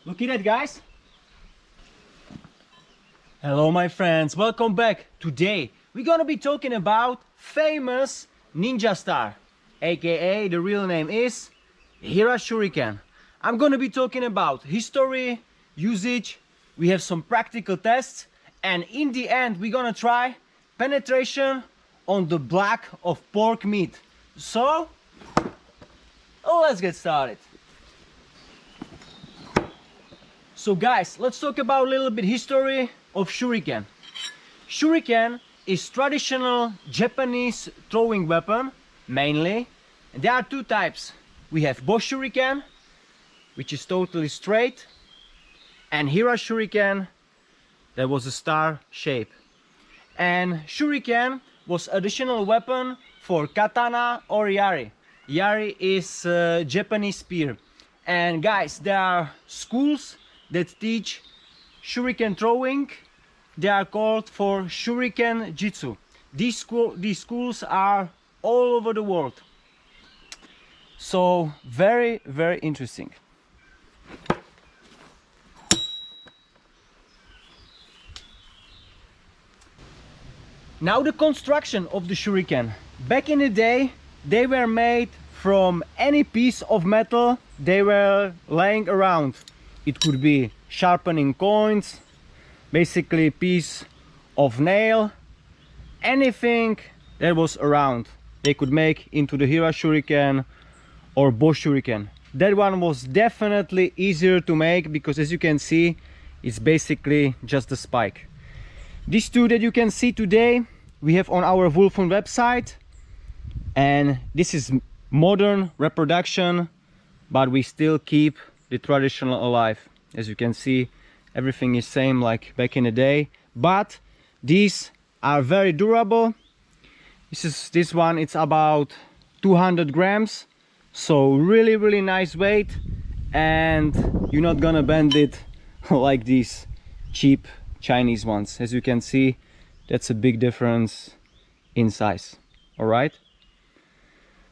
Look at that, guys. Hello my friends, welcome back. Today we're gonna be talking about famous ninja star, aka the real name is Hira Shuriken. I'm gonna be talking about history, usage, we have some practical tests, and in the end we're gonna try penetration on the block of pork meat. So let's get started. So guys, let's talk about a little bit history of Shuriken. Shuriken is traditional Japanese throwing weapon, mainly. And there are two types. We have Bo Shuriken, which is totally straight, and Hira Shuriken, that was a star shape. And Shuriken was additional weapon for katana or yari. Yari is Japanese spear. And guys, there are schools that teach Shuriken throwing. They are called for Shuriken Jitsu. These schools are all over the world. So very, very interesting. Now the construction of the Shuriken. Back in the day, they were made from any piece of metal they were laying around. It could be sharpening coins, basically piece of nail, anything that was around they could make into the Hira Shuriken or Bo Shuriken. That one was definitely easier to make because, as you can see, it's basically just a spike. These two that you can see today we have on our Wolfen website, and this is modern reproduction, but we still keep the traditional alive. As you can see, everything is same like back in the day, but these are very durable. This one, it's about 200 grams, so really nice weight, and you're not gonna bend it like these cheap Chinese ones. As you can see, that's a big difference in size. All right,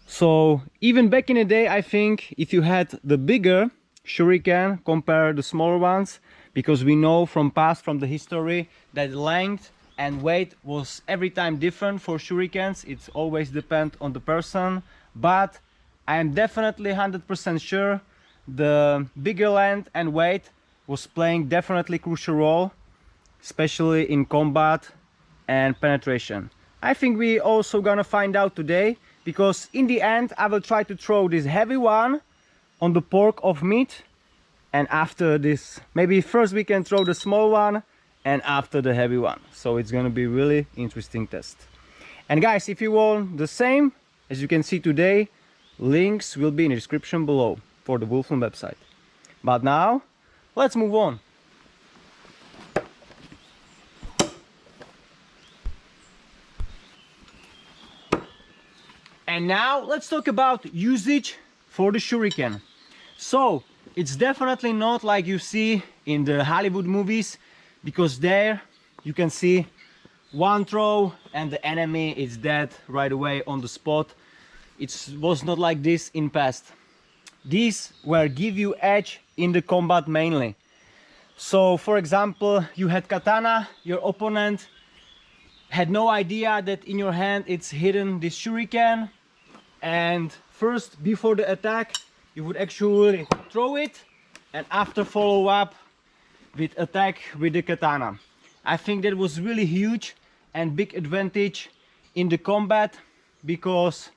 so even back in the day, I think if you had the bigger Shuriken compare the smaller ones, because we know from the history that length and weight was every time different for Shurikens. It's always depend on the person, but I am definitely 100% sure the bigger length and weight was playing definitely crucial role, especially in combat and penetration. I think we also gonna find out today, because in the end I will try to throw this heavy one on the pork of meat, and after this, maybe first we can throw the small one and after the heavy one. So it's gonna be really interesting test. And guys, if you want the same as you can see today, links will be in the description below for the Wolfen website. But now let's move on. And now let's talk about usage for the Shuriken. So it's definitely not like you see in the Hollywood movies, because there you can see one throw and the enemy is dead right away on the spot. It was not like this in past. These were give you edge in the combat mainly. So for example, you had katana, your opponent had no idea that in your hand it's hidden this Shuriken, and first, before the attack, you would actually throw it and after follow up with attack with the katana. I think that was really huge and big advantage in the combat, because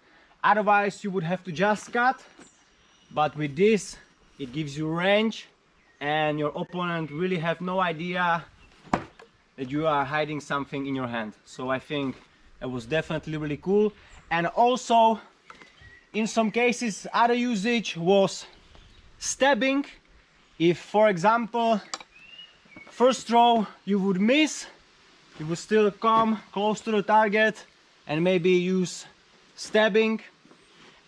otherwise you would have to just cut, but with this it gives you range and your opponent really have no idea that you are hiding something in your hand. So I think it was definitely really cool. And also in some cases other usage was stabbing. If for example first throw you would miss, you would still come close to the target and maybe use stabbing.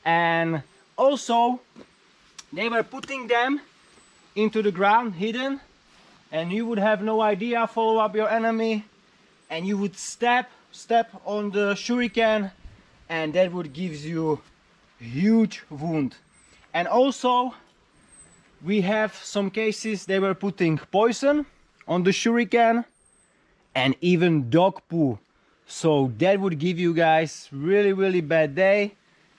And also they were putting them into the ground hidden, and you would have no idea, follow up your enemy, and you would step on the Shuriken, and that would give you huge wound. And also We have some cases they were putting poison on the shuriken and even dog poo. So that would give you guys really bad day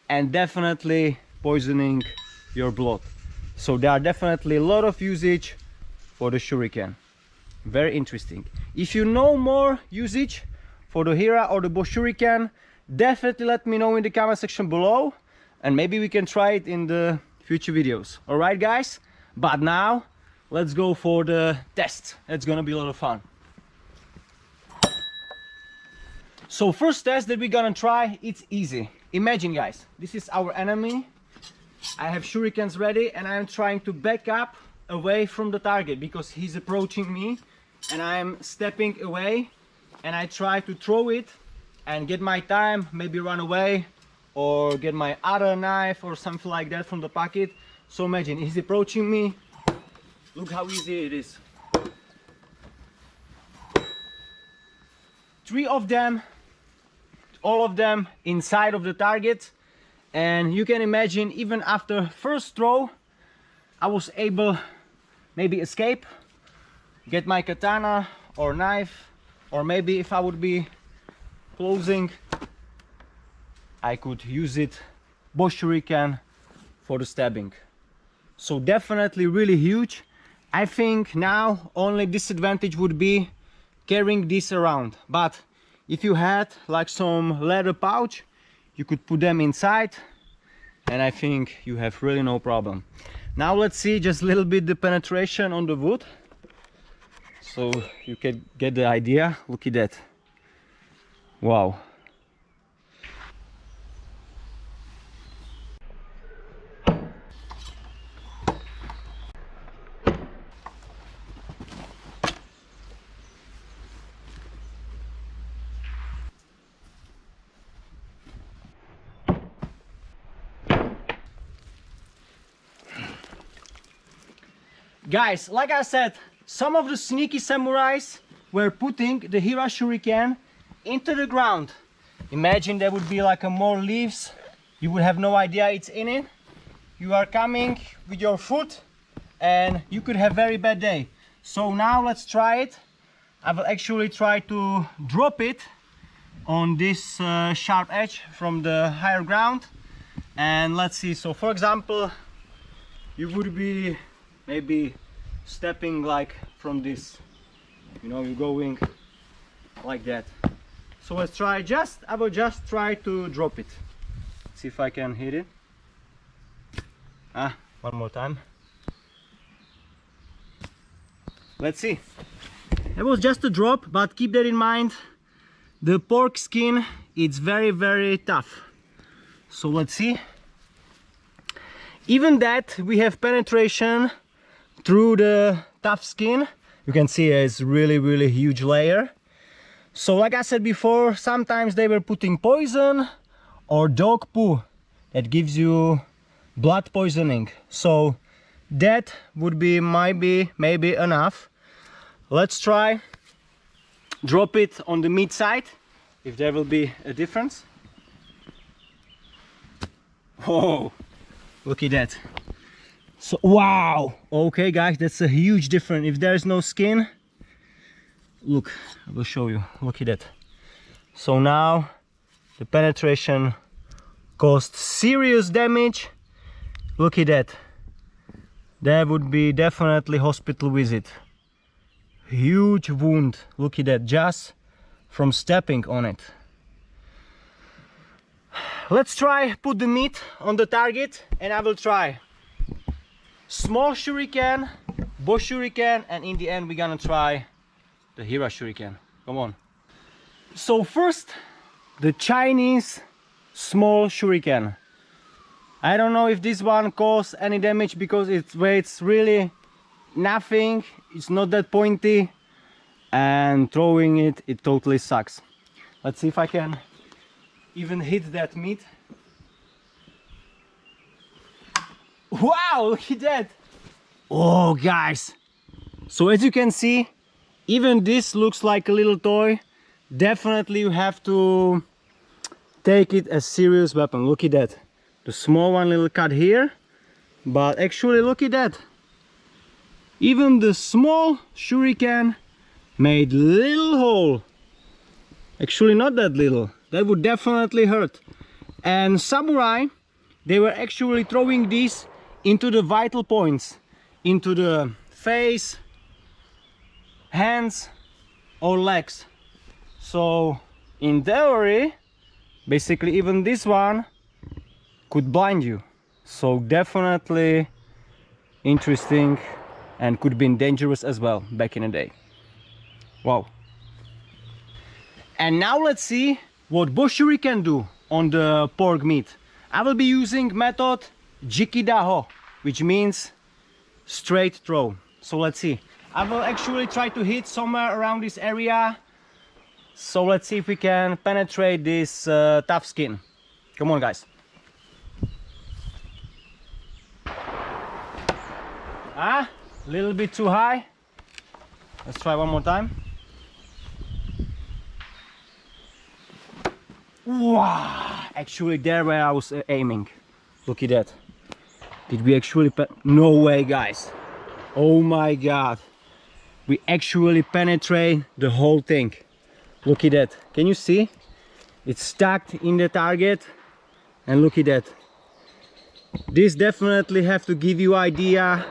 and definitely poisoning your blood. So there are definitely a lot of usage for the shuriken. Very interesting. If you know more usage for the Hira or the Bosch shuriken, definitely let me know in the comment section below and maybe we can try it in the future videos. Alright guys, but now let's go for the test. It's gonna be a lot of fun. So first test that we're gonna try, it's easy. Imagine guys, this is our enemy. I have shurikens ready and I'm trying to back up away from the target because he's approaching me and I'm stepping away and I try to throw it and get my time, maybe run away or get my other knife or something like that from the pocket. So imagine he's approaching me. Look how easy it is. 3 of them, all of them inside of the target, and you can imagine even after first throw I was able maybe escape, get my katana or knife, or maybe if I would be closing I could use it Bosch shuriken for the stabbing. So definitely really huge. I think now only disadvantage would be carrying this around, but if you had like some leather pouch you could put them inside and I think you have really no problem. Now let's see just a little bit the penetration on the wood so you can get the idea. Look at that. Wow. Guys, like I said, some of the sneaky samurais were putting the Hira shuriken into the ground. Imagine there would be like more leaves, you would have no idea it's in it. You are coming with your foot and you could have very bad day. So now let's try it. I will actually try to drop it on this sharp edge from the higher ground and let's see. So for example, you would be maybe stepping like from this, you know, you're going like that. So let's try, I will just try to drop it. See if I can hit it. One more time. Let's see. It was just a drop, but keep that in mind. The pork skin, it's very tough. So let's see. Even that we have penetration through the tough skin. You can see it's really huge layer. So like I said before, sometimes they were putting poison or dog poo that gives you blood poisoning. So that would be maybe enough. Let's try drop it on the meat side if there will be a difference. Oh, look at that. So wow, okay guys, that's a huge difference. If there is no skin, look, I will show you. Look at that. So now the penetration caused serious damage. Look at that. That would be definitely hospital visit. Huge wound. Look at that, just from stepping on it. Let's try put the meat on the target and I will try small shuriken, Bosch shuriken, and in the end we're gonna try the Hira shuriken. Come on. So first, the Chinese small shuriken. I don't know if this one caused any damage because it weighs really nothing. It's not that pointy and throwing it totally sucks. Let's see if I can even hit that meat. Wow, look at that. Oh guys, so as you can see, even this looks like a little toy. Definitely you have to take it as serious weapon. Look at that, the small one little cut here, but actually look at that, Even the small shuriken made little hole. Actually not that little, that would definitely hurt. And samurai, they were actually throwing these into the vital points, into the face, hands or legs. So in theory, basically even this one could blind you. So definitely interesting and could be dangerous as well back in the day. Wow. And now let's see what bush shuriken do on the pork meat. I will be using method jikidaho, which means straight throw. So let's see. I will actually try to hit somewhere around this area. So let's see if we can penetrate this tough skin. Come on, guys. Ah, a little bit too high. Let's try one more time. Wow, actually there where I was aiming. Look at that. Did we actually no way, guys. Oh my god. We actually penetrate the whole thing. Look at that. Can you see? It's stuck in the target. And look at that. This definitely have to give you idea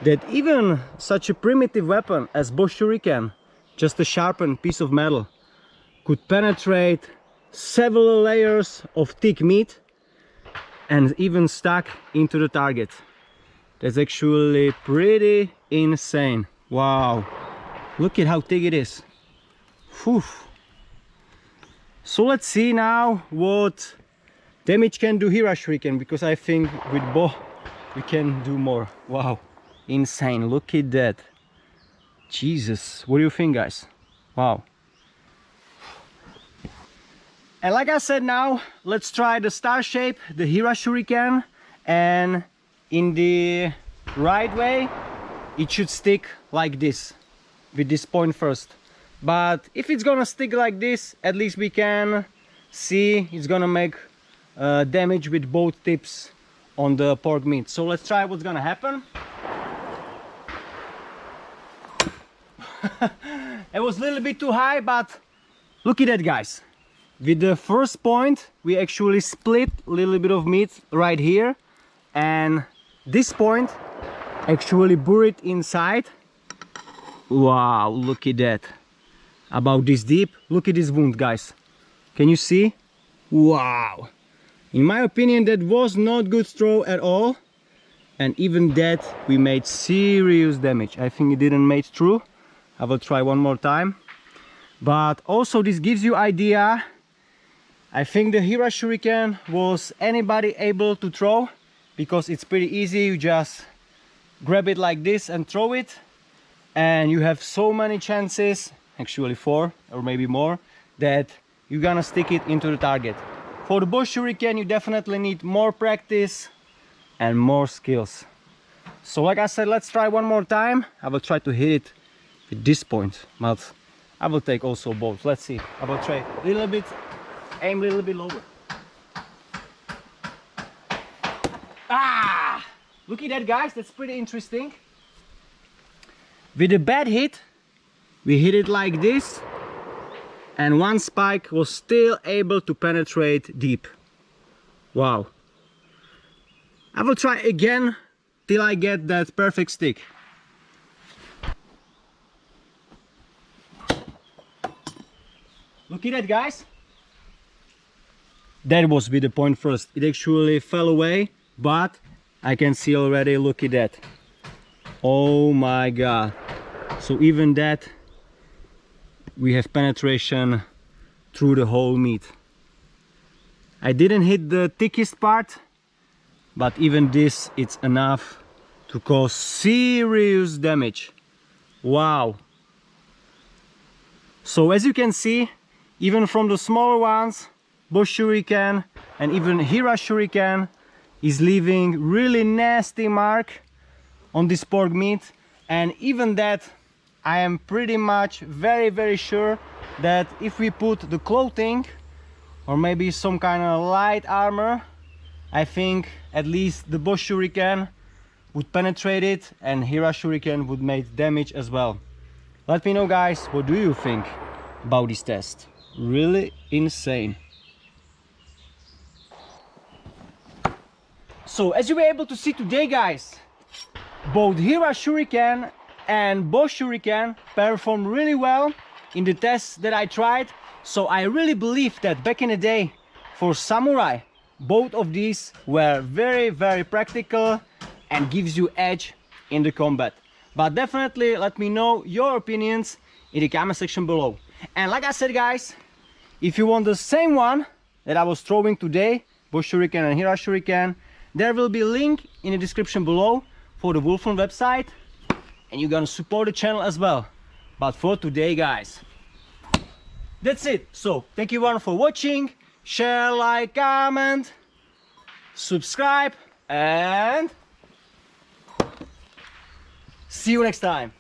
that even such a primitive weapon as bush shuriken, just a sharpened piece of metal, could penetrate several layers of thick meat and even stuck into the target. That's actually pretty insane. Wow, look at how thick it is. Whew. So let's see now what damage can do Hira Shuriken, because I think with bow we can do more. Wow, insane, look at that. Jesus, what do you think, guys? Wow. And like I said, now let's try the star shape, the Hira Shuriken, and in the right way it should stick like this, with this point first. But if it's gonna stick like this, at least we can see it's gonna make damage with both tips on the pork meat. So let's try what's gonna happen. It was a little bit too high, but look at that, guys. With the first point we actually split a little bit of meat right here, and this point actually buried inside. Wow, look at that. About this deep. Look at this wound, guys. Can you see? Wow. In my opinion, that was not good throw at all, and even that we made serious damage. I think it didn't make through. I will try one more time. But also this gives you idea. I think the Hira Shuriken was anybody able to throw, because it's pretty easy. You just grab it like this and throw it, and you have so many chances, actually 4 or maybe more, that you're gonna stick it into the target. For the bush shuriken you definitely need more practice and more skills. So like I said, let's try one more time. I will try to hit it with this point, but I will take also both. Let's see. I will try a little bit, aim a little bit lower. Ah! Look at that, guys, that's pretty interesting. With a bad hit, we hit it like this, and one spike was still able to penetrate deep. Wow. I will try again till I get that perfect stick. Look at that, guys. That was with the point first. It actually fell away, but I can see already, look at that. Oh my god. So even that, we have penetration through the whole meat. I didn't hit the thickest part, but even this, it's enough to cause serious damage. Wow. So as you can see, even from the smaller ones, bush shuriken and even Hira Shuriken is leaving really nasty mark on this pork meat. And even that, I am pretty much very sure that if we put the clothing or maybe some kind of light armor, I think at least the bush shuriken would penetrate it and Hira Shuriken would make damage as well. Let me know guys, what do you think about this test? Really insane. So as you were able to see today guys, both Hira Shuriken and Bow Shuriken performed really well in the tests that I tried. So I really believe that back in the day for samurai, both of these were very practical and gives you edge in the combat. But definitely let me know your opinions in the comment section below. And like I said guys, if you want the same one that I was throwing today, Bow Shuriken and Hira Shuriken, there will be a link in the description below for the Wolfram website, and you're gonna support the channel as well. But for today guys, that's it. So thank you everyone for watching. Share, like, comment, subscribe, and see you next time.